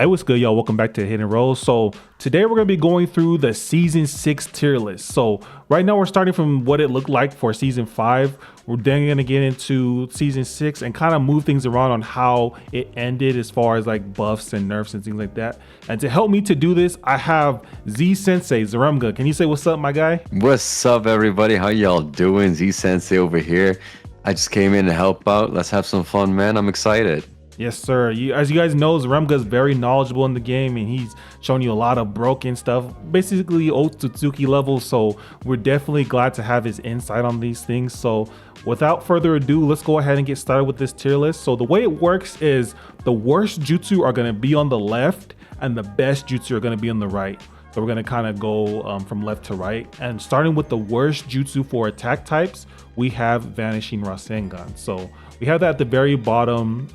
Hey, what's good, y'all? Welcome back to Hidden Roles. So today we're going to be going through the season 6 tier list. So right now we're starting from what it looked like for season 5. We're then going to get into season 6 and kind of move things around on how it ended as far as like buffs and nerfs and things like that. And to help me to do this, I have Z Sensei Zaremga. Can you say what's up, my guy? What's up, everybody? How y'all doing? Z Sensei over here. I just came in to help out. Let's have some fun, man. I'm excited. Yes, sir. As you guys know, Zaremga is very knowledgeable in the game, and he's shown you a lot of broken stuff, basically Otsutsuki level. So we're definitely glad to have his insight on these things. So without further ado, let's go ahead and get started with this tier list. So the way it works is the worst jutsu are going to be on the left, and the best jutsu are going to be on the right. So we're going to kind of go from left to right. And starting with the worst jutsu for attack types, we have Vanishing Rasengan. So we have that at the very bottom.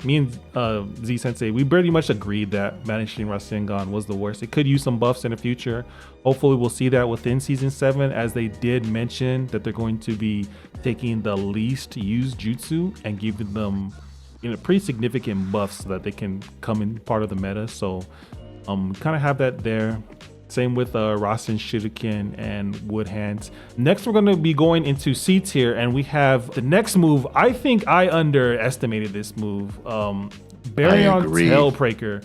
Me and Z Sensei, we pretty much agreed that Vanishing Rasengan was the worst. It could use some buffs in the future. Hopefully we'll see that within season 7, as they did mention that they're going to be taking the least used jutsu and giving them pretty significant buffs so that they can come in part of the meta. So kind of have that there. Same with Rasen Shuriken and Wood Hands. Next, we're going to be going into C tier, and we have the next move. I think I underestimated this move. Baryon Tailbreaker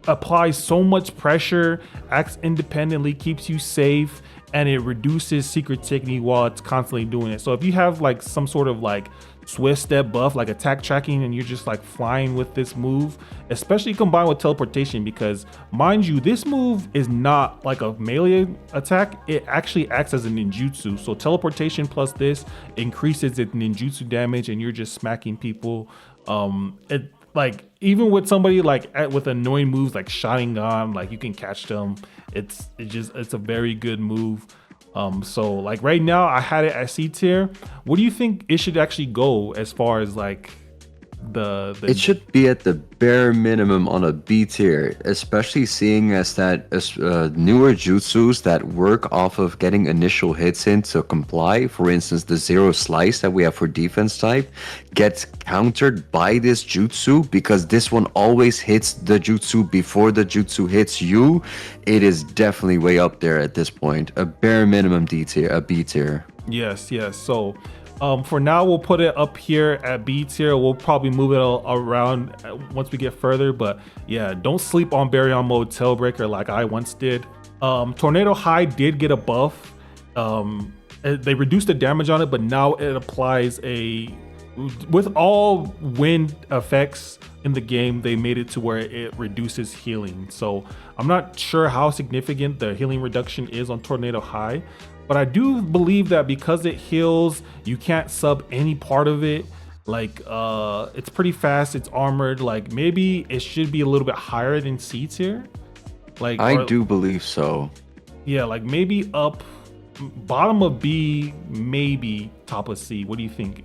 applies so much pressure, acts independently, keeps you safe, and it reduces secret technique while it's constantly doing it. So if you have like some sort of like swift step buff like attack tracking, and you're just like flying with this move, especially combined with teleportation, because mind you, this move is not like a melee attack, it actually acts as a ninjutsu. So teleportation plus this increases its ninjutsu damage, and you're just smacking people. It like, even with somebody like with annoying moves like Sharingan, like you can catch them. It's a very good move. So like right now I had it at C tier. What do you think it should actually go as far as like the It should be at the bare minimum on a B tier, especially seeing as that newer jutsus that work off of getting initial hits in to comply. For instance, the zero slice that we have for defense type gets countered by this jutsu, because this one always hits the jutsu before the jutsu hits you. It is definitely way up there at this point. A bare minimum D tier, a B tier. Yes. So for now, we'll put it up here at B tier. We'll probably move it around once we get further. But yeah, don't sleep on Baryon Mode Tailbreaker like I once did. Tornado High did get a buff. They reduced the damage on it, but now it applies with all wind effects in the game, they made it to where it reduces healing. So I'm not sure how significant the healing reduction is on Tornado High, but I do believe that because it heals, you can't sub any part of it. Like it's pretty fast, it's armored. Like maybe it should be a little bit higher than C tier. Like I do believe so. Yeah, like maybe up bottom of B, maybe top of C. What do you think?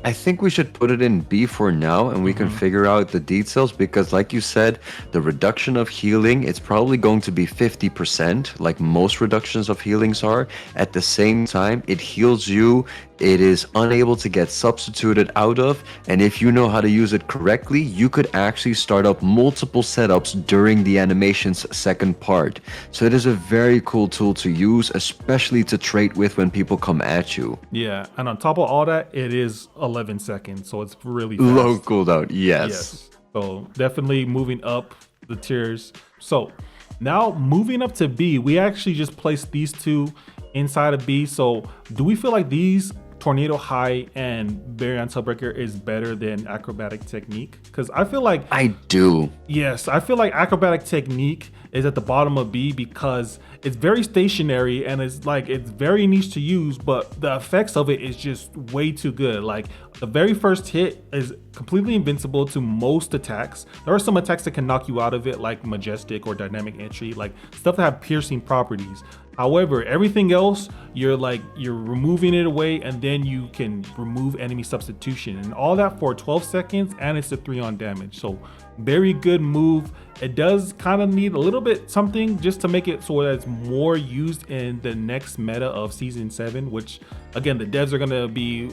I think we should put it in B for now, and we can figure out the details, because like you said, the reduction of healing, it's probably going to be 50%, like most reductions of healings are. At the same time, it heals you, it is unable to get substituted out of, and if you know how to use it correctly, you could actually start up multiple setups during the animation's second part. So it is a very cool tool to use, especially to trade with when people come at you. Yeah, and on top of all that, it is 11 seconds, so it's really fast. Low cooldown, yes. So definitely moving up the tiers. So now moving up to B, we actually just placed these two inside of B. So do we feel like these Tornado High and Baryon Tailbreaker is better than Acrobatic Technique? Because I feel like I do. Yes, I feel like Acrobatic Technique is at the bottom of B because it's very stationary and it's very niche to use, but the effects of it is just way too good. Like the very first hit is completely invincible to most attacks. There are some attacks that can knock you out of it, like Majestic or Dynamic Entry, like stuff that have piercing properties. However, everything else, you're removing it away, and then you can remove enemy substitution, and all that for 12 seconds, and it's a 3-on damage. So very good move. It does kind of need a little bit something just to make it so that it's more used in the next meta of season 7, which again, the devs are going to be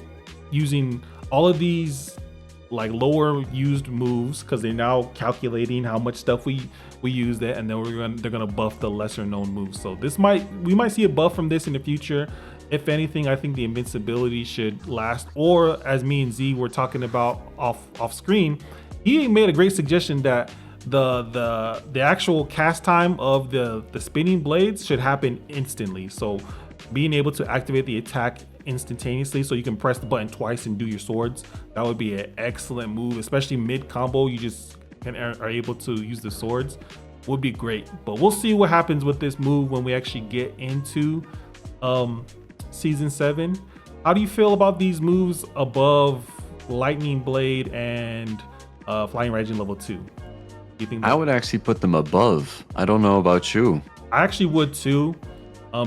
using all of these like lower used moves because they're now calculating how much stuff we used it, and then they're gonna buff the lesser known moves. So we might see a buff from this in the future. If anything, I think the invincibility should last. Or as me and Z were talking about off screen, he made a great suggestion that the actual cast time of the spinning blades should happen instantly. So being able to activate the attack instantaneously, so you can press the button twice and do your swords, that would be an excellent move, especially mid combo. You just are able to use the swords, would be great. But we'll see what happens with this move when we actually get into season 7. How do you feel about these moves above Lightning Blade and Flying Raijin level 2? Do you think I would actually put them above. I don't know about you. I actually would too,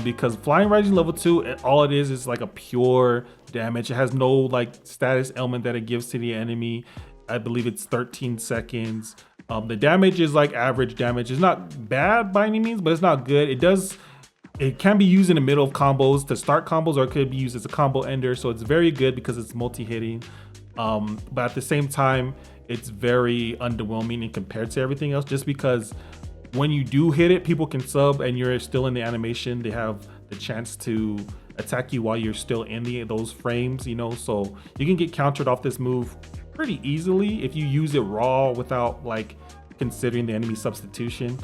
because Flying Raijin level 2, all it is like a pure damage. It has no like status element that it gives to the enemy. I believe it's 13 seconds. The damage is like average damage. It's not bad by any means, but it's not good. It can be used in the middle of combos to start combos, or it could be used as a combo ender. So it's very good because it's multi-hitting. But at the same time, it's very underwhelming in compared to everything else, just because when you do hit it, people can sub and you're still in the animation. They have the chance to attack you while you're still in those frames, you know, so you can get countered off this move pretty easily if you use it raw without like considering the enemy substitution.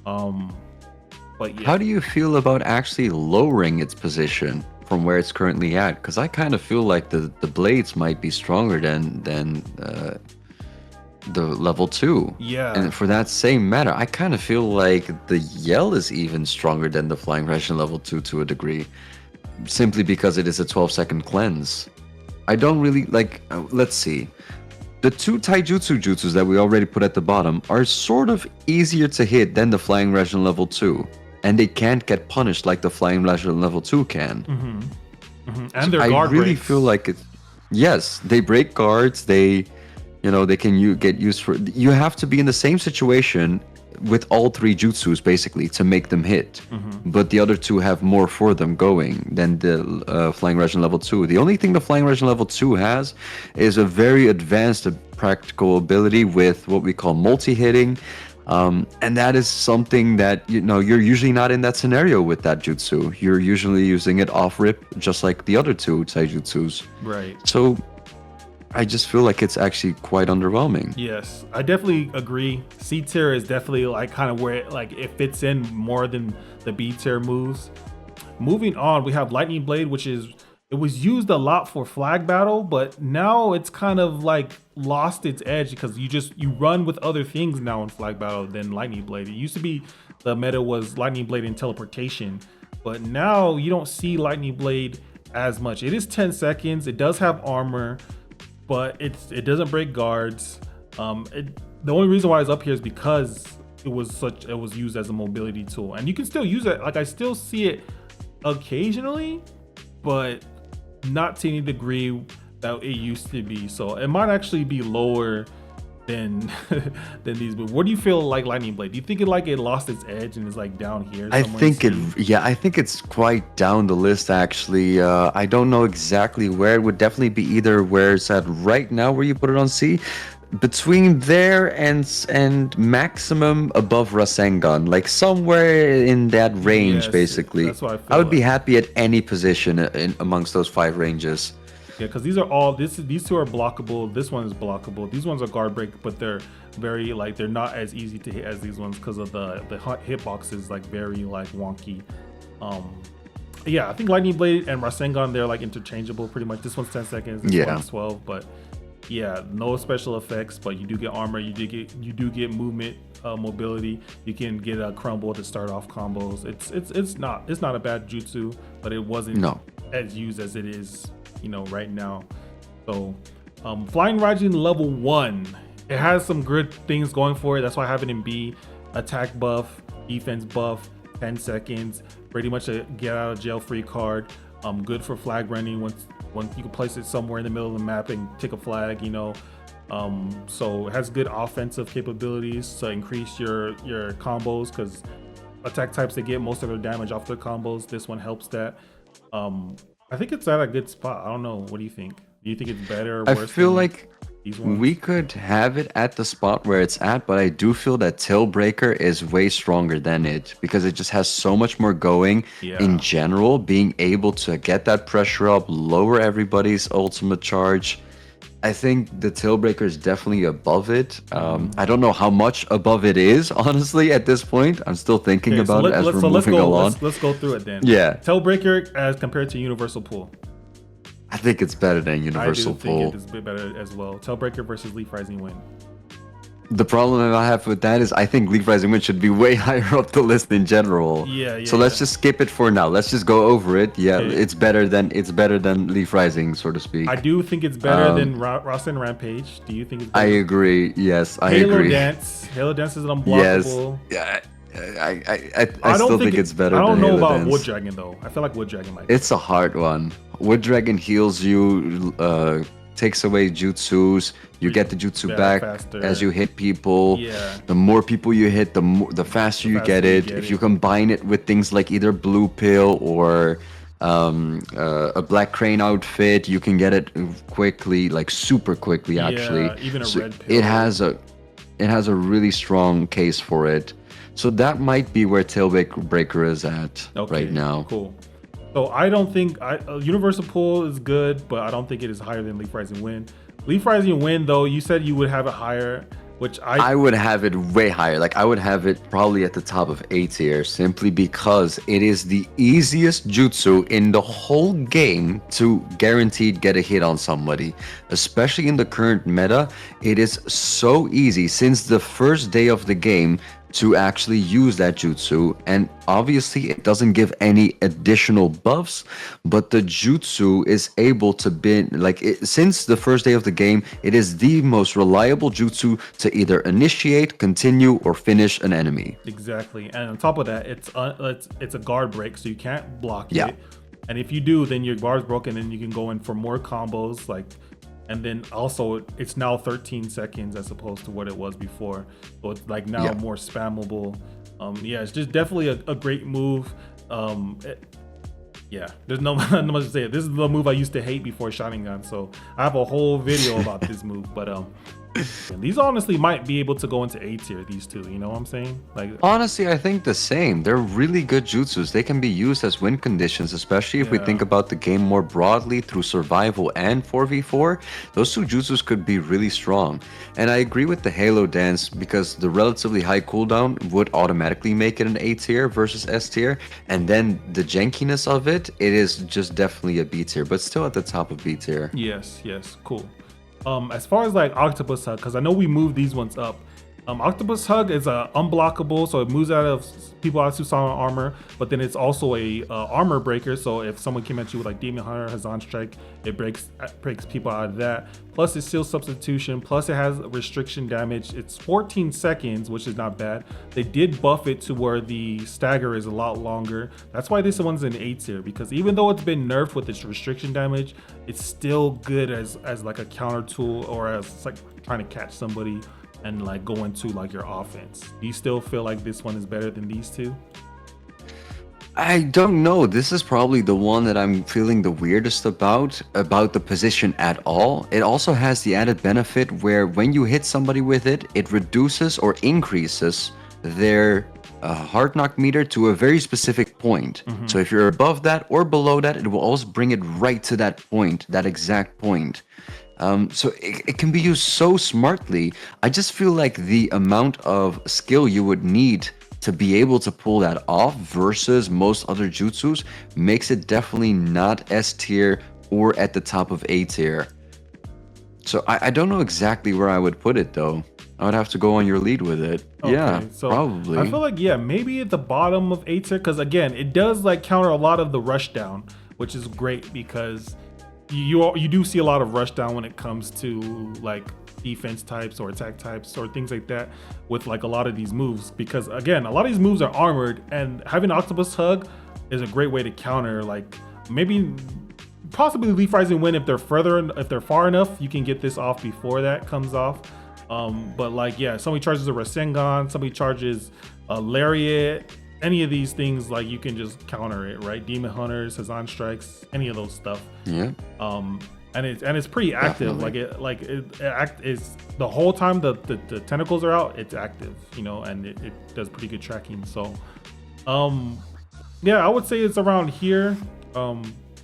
But yeah. How do you feel about actually lowering its position from where it's currently at? Because I kind of feel like the blades might be stronger than the level 2. Yeah. And for that same matter, I kind of feel like the Yell is even stronger than the Flying Raijin level 2 to a degree, simply because it is a 12-second cleanse. I don't really like. Let's see. The 2 taijutsu jutsus that we already put at the bottom are sort of easier to hit than the Flying Raijin level 2, and they can't get punished like the Flying Raijin level 2 can. And their guard I really breaks. feel like it. Yes, they break guards. They can get used for. You have to be in the same situation with all 3 jutsus basically to make them hit. But the other 2 have more for them going than the Flying Raijin level 2. The only thing the Flying Raijin level 2 has is a very advanced practical ability with what we call multi-hitting. And that is something that, you're usually not in that scenario with that jutsu. You're usually using it off rip, just like the other 2 taijutsus. Right. So I just feel like it's actually quite underwhelming. Yes, I definitely agree. C tier is definitely like kind of where it fits in more than the B tier moves. Moving on, we have Lightning Blade, it was used a lot for flag battle, but now it's kind of like lost its edge because you run with other things now in flag battle than Lightning Blade. It used to be the meta was Lightning Blade and teleportation, but now you don't see Lightning Blade as much. It is 10 seconds. It does have armor, but it doesn't break guards. The only reason why it's up here is because it was used as a mobility tool, and you can still use it. Like I still see it occasionally, but not to any degree that it used to be. So it might actually be lower than than these. But what do you feel like Lightning Blade? Do you think it lost its edge and is like down here? I think it's quite down the list actually. I don't know exactly where. It would definitely be either where it's at right now, where you put it on C, between there and maximum above Rasengan, like somewhere in that range. Yes, basically. That's what I feel. I would be happy at any position amongst those 5 ranges. Yeah, because these 2 are blockable. This one is blockable. These ones are guard break, but they're very they're not as easy to hit as these ones because of the hitbox is like very wonky. Yeah, I think Lightning Blade and Rasengan, they're like interchangeable pretty much. This one's 10 seconds, this one's 12, but yeah, no special effects, but you do get armor, you do get movement, mobility. You can get a crumble to start off combos. It's not a bad jutsu, but it wasn't as used as it is right now. So Flying Raijin level 1, it has some good things going for it. That's why I have it in B. Attack buff, defense buff, 10 seconds, pretty much a get out of jail free card. Good for flag running once you can place it somewhere in the middle of the map and take a flag, so it has good offensive capabilities to increase your combos, because attack types that get most of their damage off their combos, this one helps that. I think it's at a good spot. I don't know. What do you think? Do you think it's better or worse? These ones. We could have it at the spot where it's at, but I do feel that Tailbreaker is way stronger than it because it just has so much more going in Yeah. general, being able to get that pressure up, lower everybody's ultimate charge. I think the Tailbreaker is definitely above it. I don't know how much above it is, honestly, at this point. I'm still thinking Okay, so about it as we're let's moving go. along. Let's go through it then. Yeah, Tailbreaker as compared to Universal Pool. I think it's better than I do Universal think Pool. it is a bit better as well. Tailbreaker versus Leaf Rising Wind. The problem I have with that is I think Leaf Rising Wind should be way higher up the list in general. Yeah, So let's just skip it for now. Let's just go over it. Yeah, Okay. it's better than Leaf Rising, so to speak. I do think it's better than Rasen Rampage. Do you think it's I better? agree. Yes, I Halo agree. Dance. Halo Dance is Yes. unblockable. Yeah. I still think it's better I don't than know Halo about Dance. Wood Dragon though. I feel like Wood Dragon might. It's a hard one. Wood Dragon heals you, takes away jutsus. You get the jutsu back faster. as you hit people. Yeah. The more people you hit, the faster you get it. If you combine it with things like either Blue Pill or a Black Crane outfit, you can get it quickly, like super quickly actually. Yeah, even a So Red Pill. it has a really strong case for it. So that might be where Tailbreaker is at right now. Cool. So I don't think Universal Pool is good, but I don't think it is higher than Leaf Rising Wind. Leaf Rising Wind, though, you said you would have it higher, which I would have it way higher. Like I would have it probably at the top of A tier, simply because it is the easiest jutsu in the whole game to guaranteed get a hit on somebody. Especially in the current meta, it is so easy since the first day of the game to actually use that jutsu, and obviously it doesn't give any additional buffs, but the jutsu is able to be since the first day of the game, it is the most reliable jutsu to either initiate, continue, or finish an enemy. Exactly, and on top of that, it's a guard break, so you can't block Yeah. it. And if you do, then your guard's broken, and you can go in for more combos, and then also it's now 13 seconds as opposed to what it was before, so it's like now more spammable. It's just definitely a great move. There's no not much to say. This is the move I used to hate before Sharingan, so I have a whole video about this move. But these honestly might be able to go into A tier, these two, you know what I'm saying? Like honestly, I think the same. They're really good jutsus. They can be used as win conditions, especially if we think about the game more broadly through survival and 4v4. Those two jutsus could be really strong. And I agree with the Halo Dance because the relatively high cooldown would automatically make it an A tier versus S tier. And then the jankiness of it is just definitely a B tier, but still at the top of B tier. Yes, cool. As far as like Octopus Hug, because I know we moved these ones up. Octopus Hug is unblockable, so it moves out of people out of solid armor, but then it's also a armor breaker. So if someone came at you with like Demon Hunter, Hazan Strike, it breaks people out of that. Plus it's still substitution. Plus it has restriction damage. It's 14 seconds, which is not bad. They did buff it to where the stagger is a lot longer. That's why this one's an A tier, because even though it's been nerfed with its restriction damage, it's still good as like a counter tool or as like trying to catch somebody and like go into like your offense. Do you still feel like this one is better than these two? I don't know. This is probably the one that I'm feeling the weirdest about the position at all. It also has the added benefit where when you hit somebody with it, it reduces or increases their hard knock meter to a very specific point. So if you're above that or below that, it will always bring it right to that point, that exact point. So it can be used so smartly. I just feel like the amount of skill you would need to be able to pull that off versus most other jutsus makes it definitely not S tier or at the top of A tier. So I don't know exactly where I would put it though. I would have to go on your lead with it. Okay, so probably. I feel like maybe at the bottom of A tier, because again, it does like counter a lot of the rush down, which is great because you do see a lot of rush down when it comes to like defense types or attack types or things like that with like a lot of these moves, because again, a lot of these moves are armored, and having Octopus Hug is a great way to counter like maybe possibly Leaf Rising Wind if they're far enough, you can get this off before that comes off. But like somebody charges a Rasengan, somebody charges a Lariat, any of these things, like you can just counter it, right? Demon Hunters, Hazan Strikes, any of those stuff. Yeah. it's pretty active. Definitely. It is the whole time the tentacles are out. It's active, you know, and it does pretty good tracking. So, um, yeah, I would say it's around here.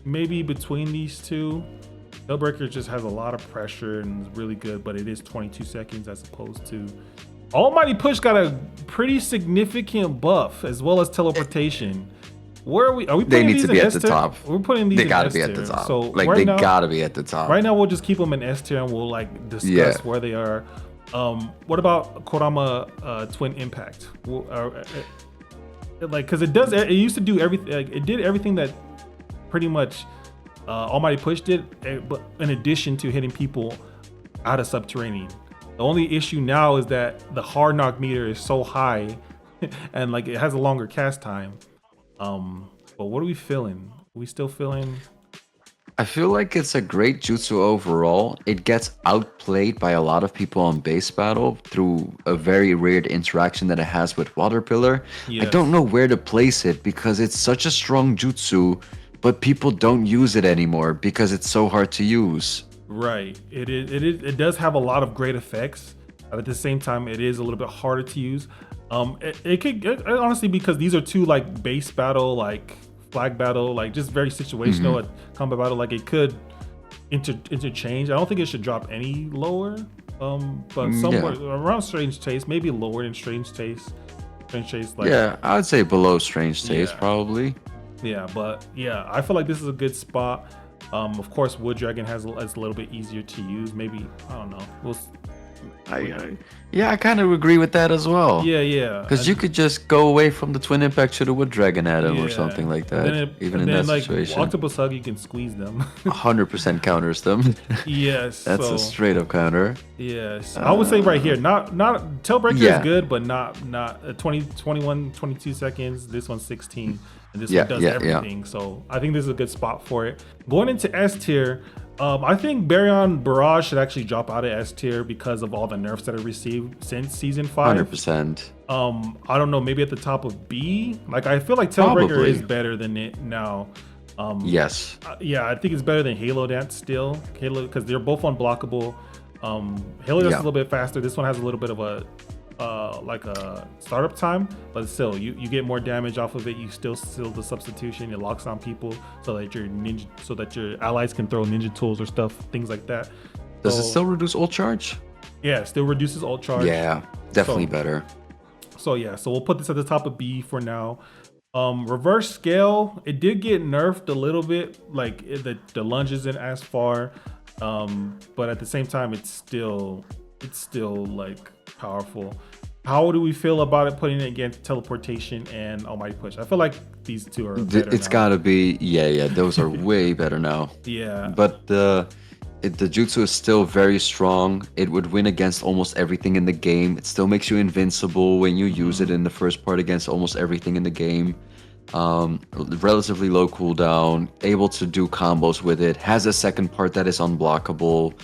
Maybe between these two. Hellbreaker just has a lot of pressure and is really good, but it is 22 seconds as opposed to Almighty Push got a pretty significant buff as well as teleportation. Where are we? Are we They putting need these to in be at S the tier? top. We're putting these They in gotta S be at the tier. top. So Like right they now, gotta be at the top. right now we'll just keep them in S tier and we'll like discuss Yeah. where they are. What about Kurama Twin Impact? Like, because it used to do everything. Like, it did everything that pretty much Almighty Push did, but in addition to hitting people out of subterranean. The only issue now is that the hard knock meter is so high, and like it has a longer cast time. But what are we feeling? Are we still feeling? I feel like it's a great jutsu overall. It gets outplayed by a lot of people on base battle through a very weird interaction that it has with Water Pillar. I don't Yes, know where to place it because it's such a strong jutsu, but people don't use it anymore because it's so hard to use. right. It is. It does have a lot of great effects, but at the same time, it is a little bit harder to use. Honestly, because these are two like base battle, like flag battle, like just very situational at combat battle. Like it could interchange. I don't think it should drop any lower. But somewhere Yeah. around Strange Taste, maybe lower than Strange Taste. Strange Taste, like Yeah, I would say below Strange Taste yeah, probably. yeah. But yeah, I feel like this is a good spot. Of course, Wood Dragon is a little bit easier to use. Maybe I don't know. Yeah, I kind of agree with that as well. Yeah, yeah. Because you could just go away from the Twin Impact, shoot a Wood Dragon at him or Yeah, something like and that. then Even in that like situation, Octopus Hug, you can squeeze them. 100% counters them. Yes, That's so a straight up counter. yes, I would say right here, not Tailbreaker is Yeah, good, but not 20, 21, 22 seconds. This one's 16, and this yeah, one does yeah, yeah. everything. So I think this is a good spot for it. Going into S tier, I think Baryon Barrage should actually drop out of S tier because of all the nerfs that it received since season 5. 100%. I don't know, maybe at the top of B. Like I feel like Tailbreaker Probably. is better than it now. Yes. Yeah, I think it's better than Halo Dance still. Halo, because they're both unblockable. Halo Dance is a little bit faster. This one has a little bit of a like a startup time, but still, you get more damage off of it. You still seal the substitution. It locks on people so that your allies can throw ninja tools or stuff, things like that. Does it So still reduce ult charge? yeah, still reduces ult charge. Yeah, definitely So better. so yeah, so we'll put this at the top of B for now. Reverse scale, it did get nerfed a little bit, like the lunge isn't as far, but at the same time, it's still like powerful. How do we feel about it putting it against teleportation and Almighty Push? I feel like these two are better It's now. gotta be, yeah, those are way better now. Yeah, But the jutsu is still very strong. It would win against almost everything in the game. It still makes you invincible when you use it in the first part against almost everything in the game. Relatively low cooldown, able to do combos with it. Has a second part that is unblockable.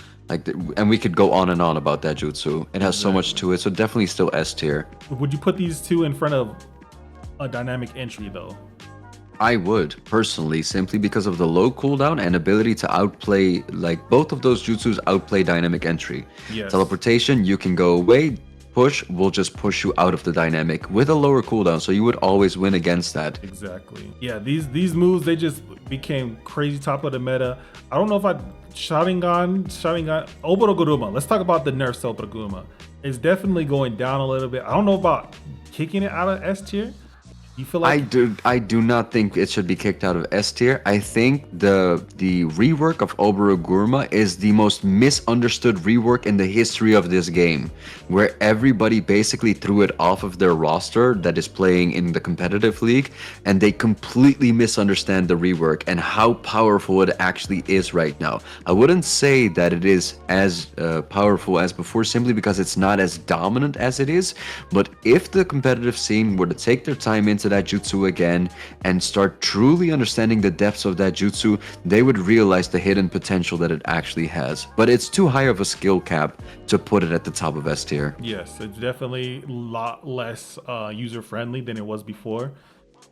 And we could go on and on about that jutsu. It has so much to it, so definitely still S tier. would you put these two in front of a dynamic entry though? I would personally, simply because of the low cooldown and ability to outplay, like both of those jutsus outplay dynamic entry. Yes. Teleportation, you can go away. Push will just push you out of the dynamic with a lower cooldown, so you would always win against that. Exactly. Yeah, these moves, they just became crazy top of the meta. I don't know if Sharingan, Obito Guruma. Let's talk about the nerfs to Obito Guruma. It's definitely going down a little bit. I don't know about kicking it out of S tier. You feel like I do not think it should be kicked out of S tier. I think the rework of Oboro Guruma is the most misunderstood rework in the history of this game, where everybody basically threw it off of their roster that is playing in the competitive league, and they completely misunderstand the rework and how powerful it actually is right now. I wouldn't say that it is as powerful as before simply because it's not as dominant as it is, but if the competitive scene were to take their time into that jutsu again and start truly understanding the depths of that jutsu, they would realize the hidden potential that it actually has. But it's too high of a skill cap to put it at the top of S tier. yes, it's definitely a lot less user friendly than it was before.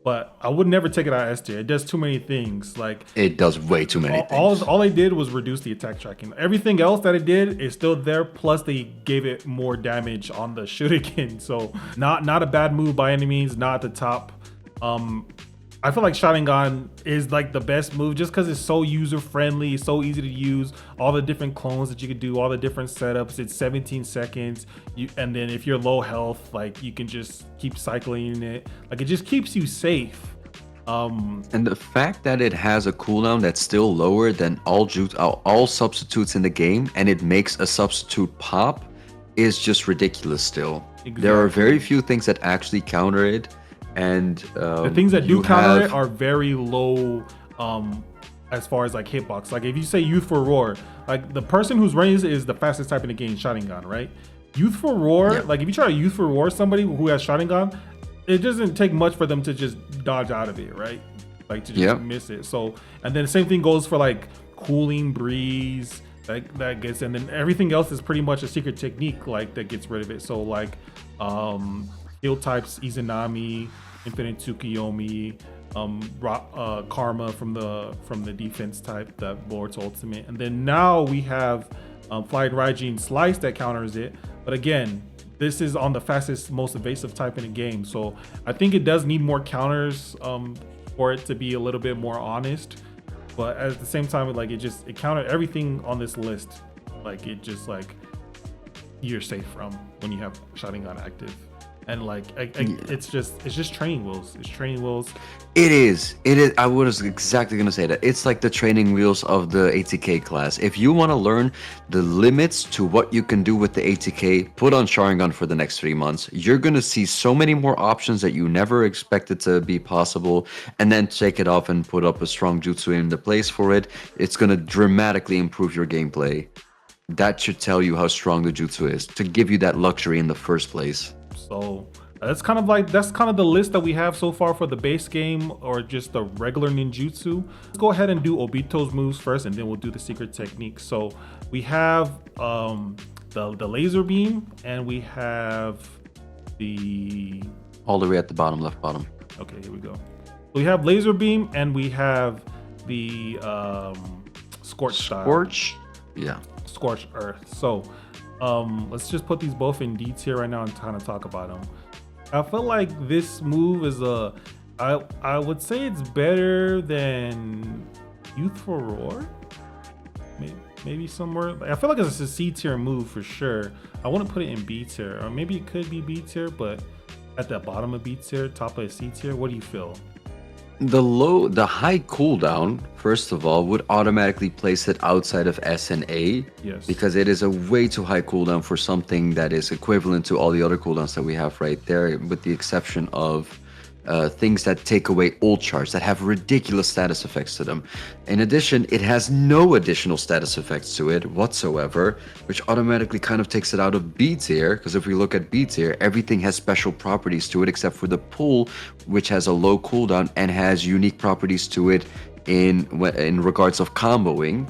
but I would never take it out of S tier. It does too many things. Like It does way too many things. all they did was reduce the attack tracking. Everything else that it did is still there. Plus, they gave it more damage on the Shuriken. So not a bad move by any means. Not at the top. I feel like Sharingan is like the best move just because it's so user friendly, so easy to use. All the different clones that you could do, all the different setups. It's 17 seconds, and then if you're low health, like you can just keep cycling it. Like it just keeps you safe. And the fact that it has a cooldown that's still lower than all substitutes in the game, and it makes a substitute pop, is just ridiculous. Still, there are very few things that actually counter it. And the things that do counter it are very low as far as like hitbox. Like if you say Youthful Roar, like the person who's running this is the fastest type in the game, Sharingan, right? Youthful Roar, like if you try to Youthful Roar somebody who has Sharingan, it doesn't take much for them to just dodge out of it, right? Like to just miss it. So, and then the same thing goes for like Cooling Breeze, that gets, and then everything else is pretty much a secret technique like that gets rid of it. So like heal types, Izanami, Infinite Tsukiyomi, Karma from the defense type, that Lord's Ultimate, and then now we have Flying Raijin Slice that counters it. But again, this is on the fastest, most evasive type in the game, so I think it does need more counters for it to be a little bit more honest. But at the same time, like it countered everything on this list. Like it just like you're safe from when you have Sharingan active. And like it's just training wheels. It's training wheels. It is. I was exactly gonna say that. It's like the training wheels of the ATK class. If you want to learn the limits to what you can do with the ATK, put on Sharingan for the next 3 months. You're gonna see so many more options that you never expected to be possible, and then take it off and put up a strong jutsu in the place for it. It's gonna dramatically improve your gameplay. That should tell you how strong the jutsu is, to give you that luxury in the first place. So that's kind of the list that we have so far for the base game, or just the regular ninjutsu. Let's go ahead and do Obito's moves first, and then we'll do the secret technique. So we have the laser beam, and we have the all the way at the bottom, left bottom. Okay, here we go. So we have laser beam, and we have the scorch style. Scorched earth. So let's just put these both in D tier right now and kind of talk about them. I feel like this move is I would say it's better than Youthful Roar. Maybe somewhere. I feel like it's a C tier move for sure. I want to put it in B tier, or maybe it could be B tier, but at the bottom of B tier, top of C tier. What do you feel? The high cooldown, first of all, would automatically place it outside of S and A. Yes. Because it is a way too high cooldown for something that is equivalent to all the other cooldowns that we have right there, with the exception of things that take away ult charge, that have ridiculous status effects to them. In addition, it has no additional status effects to it whatsoever, which automatically kind of takes it out of B tier, because if we look at B tier, everything has special properties to it except for the pull, which has a low cooldown and has unique properties to it in regards of comboing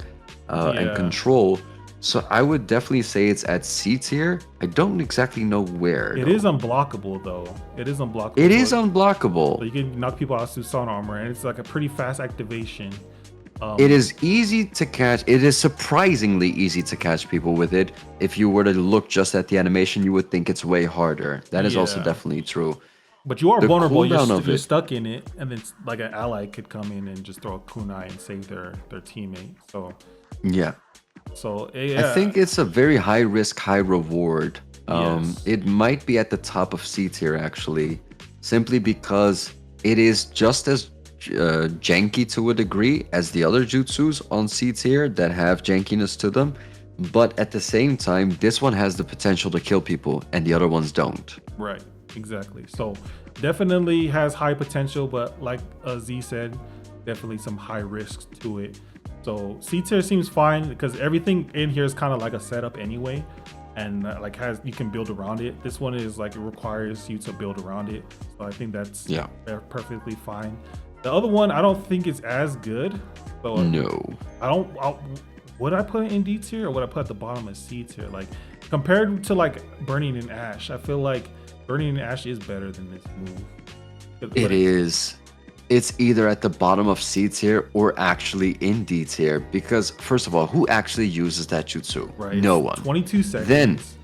and control. So I would definitely say it's at C tier. I don't exactly know where. It is unblockable though. It is unblockable. It is unblockable. So you can knock people out through sun armor, and it's like a pretty fast activation. It is easy to catch. It is surprisingly easy to catch people with it. If you were to look just at the animation, you would think it's way harder. That is also definitely true. But you are vulnerable. You're stuck in it, and then like an ally could come in and just throw a kunai and save their teammate. So yeah. So I think it's a very high risk, high reward. It might be at the top of C tier actually, simply because it is just as janky to a degree as the other jutsus on C tier that have jankiness to them. But at the same time, this one has the potential to kill people and the other ones don't. Right, exactly. So definitely has high potential, but like Z said, definitely some high risks to it. So C tier seems fine because everything in here is kind of like a setup anyway, and like you can build around it. This one is like it requires you to build around it, so I think that's perfectly fine. The other one I don't think is as good. So no, would I put it in D tier, or would I put it at the bottom of C tier? Like compared to like Burning in Ash, I feel like Burning in Ash is better than this move. It is. it's either at the bottom of C tier or actually in D tier. Because, first of all, who actually uses that jutsu? Right. No It's one. 22 Then, seconds.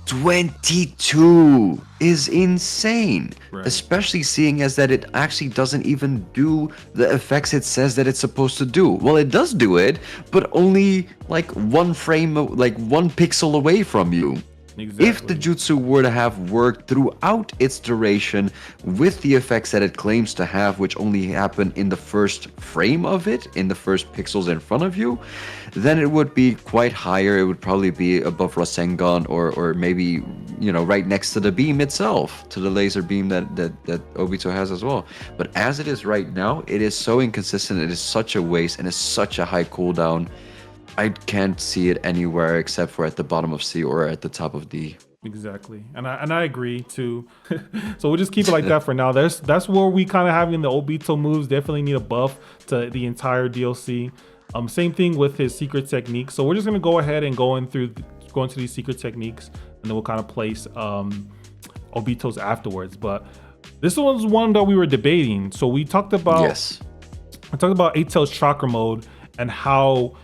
22 is insane, Right. especially seeing as that it actually doesn't even do the effects it says that it's supposed to do. Well, it does do it, but only like one frame, like 1 pixel away from you. If the Exactly. jutsu were to have worked throughout its duration with the effects that it claims to have, which only happen in the first frame of it, in the first pixels in front of you, then it would be quite higher. It would probably be above Rasengan or maybe, right next to the beam itself, to the laser beam that Obito has as well. But as it is right now, it is so inconsistent. It is such a waste and it's such a high cooldown. I can't see it anywhere except for at the bottom of C or at the top of D. Exactly, and I agree too. So we'll just keep it like that for now. That's where we kind of having the Obito moves definitely need a buff to the entire DLC. Same thing with his secret techniques. So we're just gonna go ahead and go into these secret techniques, and then we'll kind of place Obito's afterwards. But this was one that we were debating. So we talked about Yes. I talked about Eight Tails chakra mode and how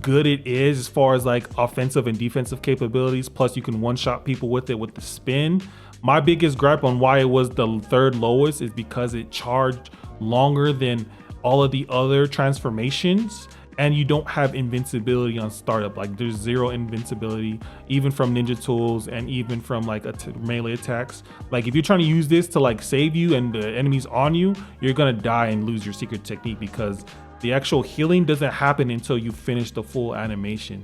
good it is as far as like offensive and defensive capabilities. Plus you can one-shot people with it with the spin. My biggest gripe on why it was the third lowest is because it charged longer than all of the other transformations, and you don't have invincibility on startup. Like there's zero invincibility even from ninja tools and even from like melee attacks. Like if you're trying to use this to like save you and the enemy's on you, you're gonna die and lose your secret technique because the actual healing doesn't happen until you finish the full animation.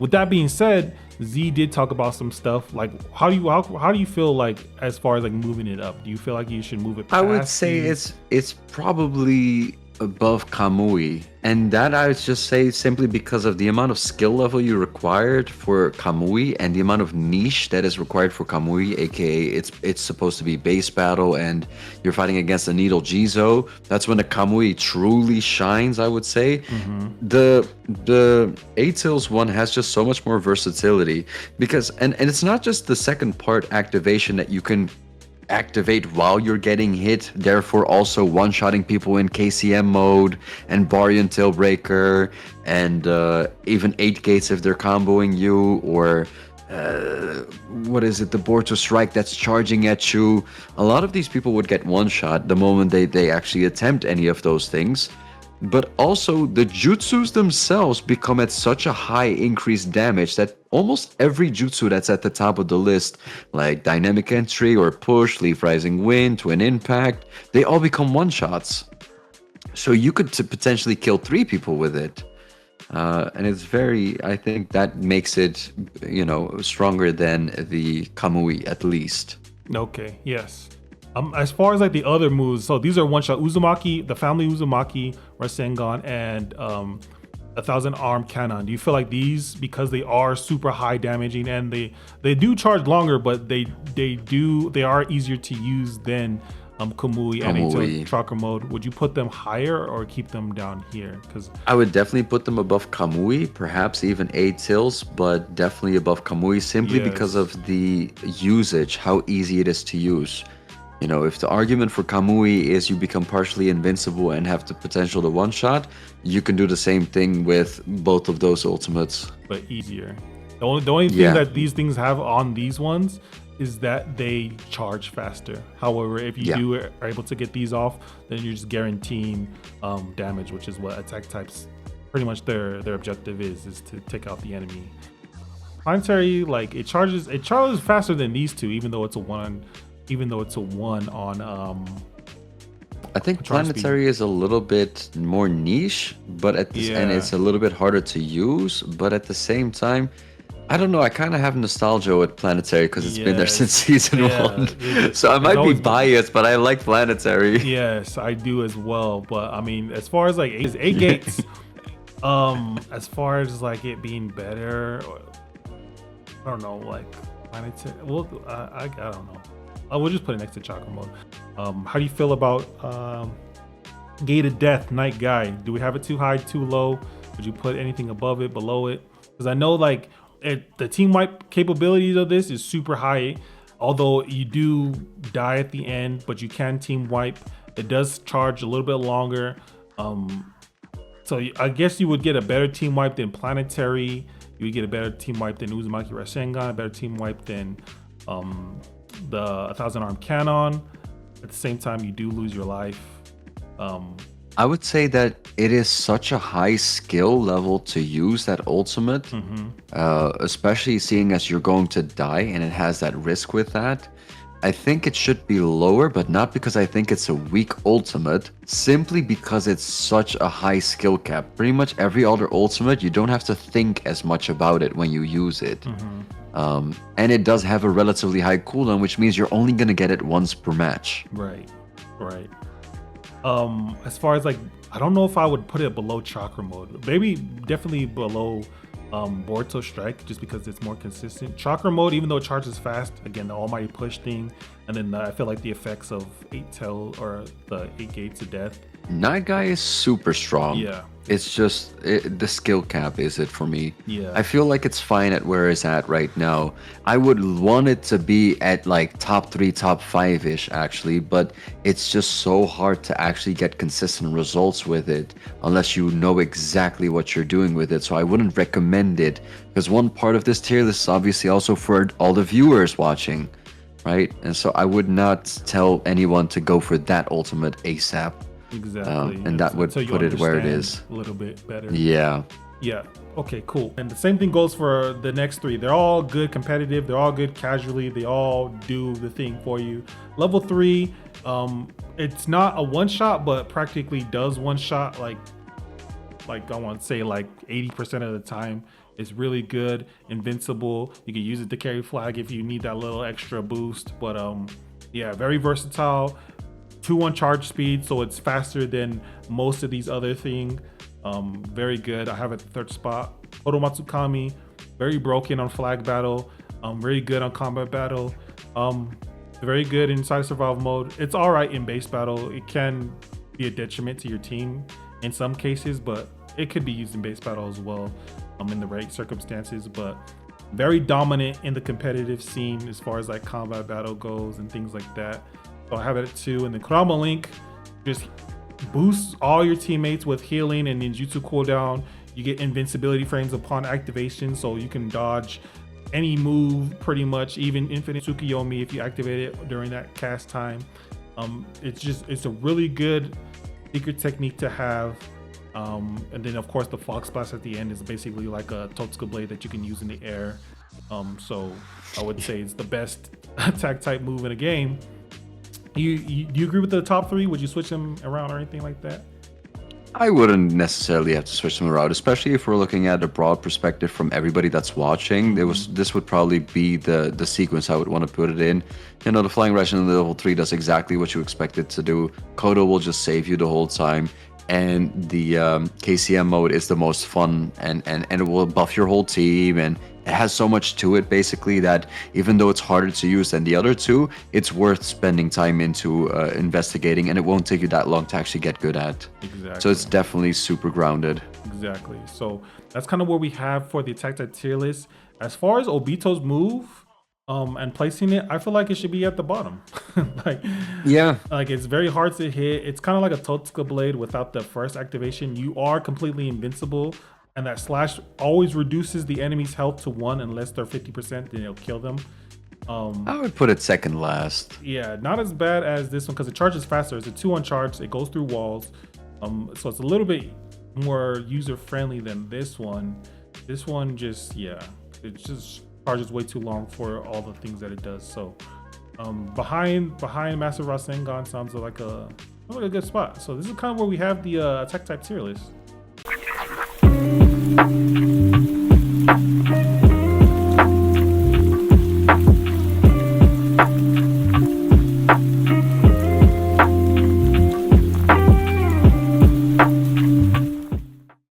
With that being said, Z did talk about some stuff. Like how do you feel like as far as like moving it up? Do you feel like you should move it past I would say the- it's probably above Kamui, and that I would just say simply because of the amount of skill level you required for Kamui and the amount of niche that is required for Kamui, aka it's supposed to be base battle and you're fighting against a needle Jizo. That's when the Kamui truly shines, I would say. The Eight Tails one has just so much more versatility because and it's not just the second part activation that you can activate while you're getting hit, therefore also one-shotting people in KCM mode and Baryon Tailbreaker and even 8 gates if they're comboing you, or what is it, the Boruto Strike that's charging at you. A lot of these people would get one-shot the moment they actually attempt any of those things. But also the jutsus themselves become at such a high increased damage that almost every jutsu that's at the top of the list, like dynamic entry or push, leaf rising wind, twin impact, they all become one shots. So you could potentially kill 3 people with it. And it's I think that makes it, stronger than the Kamui at least. Okay, yes. As far as like the other moves, so these are one shot Uzumaki, the family Uzumaki, Rasengan, and 1,000 arm cannon. Do you feel like these, because they are super high damaging and they do charge longer, but they are easier to use than Kamui and into chakra mode? Would you put them higher or keep them down here? Because I would definitely put them above Kamui, perhaps even 8 Tails, but definitely above Kamui simply because of the usage, how easy it is to use. If the argument for Kamui is you become partially invincible and have the potential to one-shot, you can do the same thing with both of those ultimates. But easier. The only thing that these things have on these ones is that they charge faster. However, if you are able to get these off, then you're just guaranteeing damage, which is what attack types pretty much their objective is to take out the enemy. Planetary, like it charges faster than these two, even though it's a one on I think planetary is a little bit more niche, but and it's a little bit harder to use, but at the same time, I don't know, I kind of have nostalgia with planetary because it's been there since season 1. So I might be biased, but I like planetary. Yes, I do as well. But I mean, as far as like 8 gates, as far as like it being better, I don't know, like planetary. Well, I don't know. We'll just put it next to chakra mode. How do you feel about Gate of Death, Night Guy? Do we have it too high, too low? Would you put anything above it, below it? Because I know like the team-wide capabilities of this is super high. Although you do die at the end, but you can team wipe. It does charge a little bit longer. So I guess you would get a better team wipe than Planetary. You would get a better team wipe than Uzumaki Rasengan, a better team wipe than the 1,000 Arm Cannon. At the same time, you do lose your life. I would say that it is such a high skill level to use that ultimate, especially seeing as you're going to die and it has that risk with that. I think it should be lower, but not because I think it's a weak ultimate, simply because it's such a high skill cap. Pretty much every other ultimate, you don't have to think as much about it when you use it. And it does have a relatively high cooldown, which means you're only going to get it once per match. Right. As far as like, I don't know if I would put it below Chakra Mode. Maybe definitely below Boruto Strike, just because it's more consistent. Chakra Mode, even though it charges fast, again, the almighty push thing, and then I feel like the effects of 8 Tail or the 8 Gates of Death. Night Guy is super strong. Yeah. It's just the skill cap is it for me. Yeah. I feel like it's fine at where it's at right now. I would want it to be at like top 3, top 5-ish actually, but it's just so hard to actually get consistent results with it unless you know exactly what you're doing with it. So I wouldn't recommend it, because one part of this tier list is obviously also for all the viewers watching, right? And so I would not tell anyone to go for that ultimate ASAP. Exactly. And that would put it where it is. A little bit better. Yeah. Okay, cool. And the same thing goes for the next 3. They're all good competitive. They're all good casually. They all do the thing for you. Level 3, it's not a one shot, but practically does one shot. Like I want to say like 80% of the time. It's really good. Invincible. You can use it to carry flag if you need that little extra boost. But yeah, very versatile. 2-1 charge speed, so it's faster than most of these other things. Very good. I have it at the 3rd spot. Odo Matsukami, very broken on flag battle. Very good on combat battle. Very good inside survival mode. It's all right in base battle. It can be a detriment to your team in some cases, but it could be used in base battle as well, in the right circumstances. But very dominant in the competitive scene as far as like combat battle goes and things like that. So I have it at 2, and then Kurama Link just boosts all your teammates with healing and ninjutsu cooldown. You get invincibility frames upon activation, so you can dodge any move pretty much, even infinite Tsukiyomi if you activate it during that cast time. It's a really good secret technique to have. And then of course the Fox Blast at the end is basically like a Totsuka blade that you can use in the air. So I would say it's the best attack type move in the game. Do you agree with the top 3? Would you switch them around or anything like that? I wouldn't necessarily have to switch them around, especially if we're looking at a broad perspective from everybody that's watching. This would probably be the sequence I would want to put it in. You know, the Flying Rush in level 3 does exactly what you expect it to do. Kodo will just save you the whole time. And the KCM mode is the most fun, and it will buff your whole team, and it has so much to it basically that even though it's harder to use than the other 2, it's worth spending time into investigating, and it won't take you that long to actually get good at. Exactly. So it's definitely super grounded. Exactly. So that's kind of what we have for the attack type tier list. As far as Obito's move and placing it, I feel like it should be at the bottom. Like it's very hard to hit. It's kind of like a Totsuka blade without the first activation. You are completely invincible, and that slash always reduces the enemy's health to 1 unless they're 50%, then it'll kill them. I would put it second last. Yeah, not as bad as this one because it charges faster. It's a 2-1 charge. It goes through walls. So it's a little bit more user friendly than this one. This one just, it just charges way too long for all the things that it does. So behind Massive Rasengan sounds like a good spot. So this is kind of where we have the attack type tier list.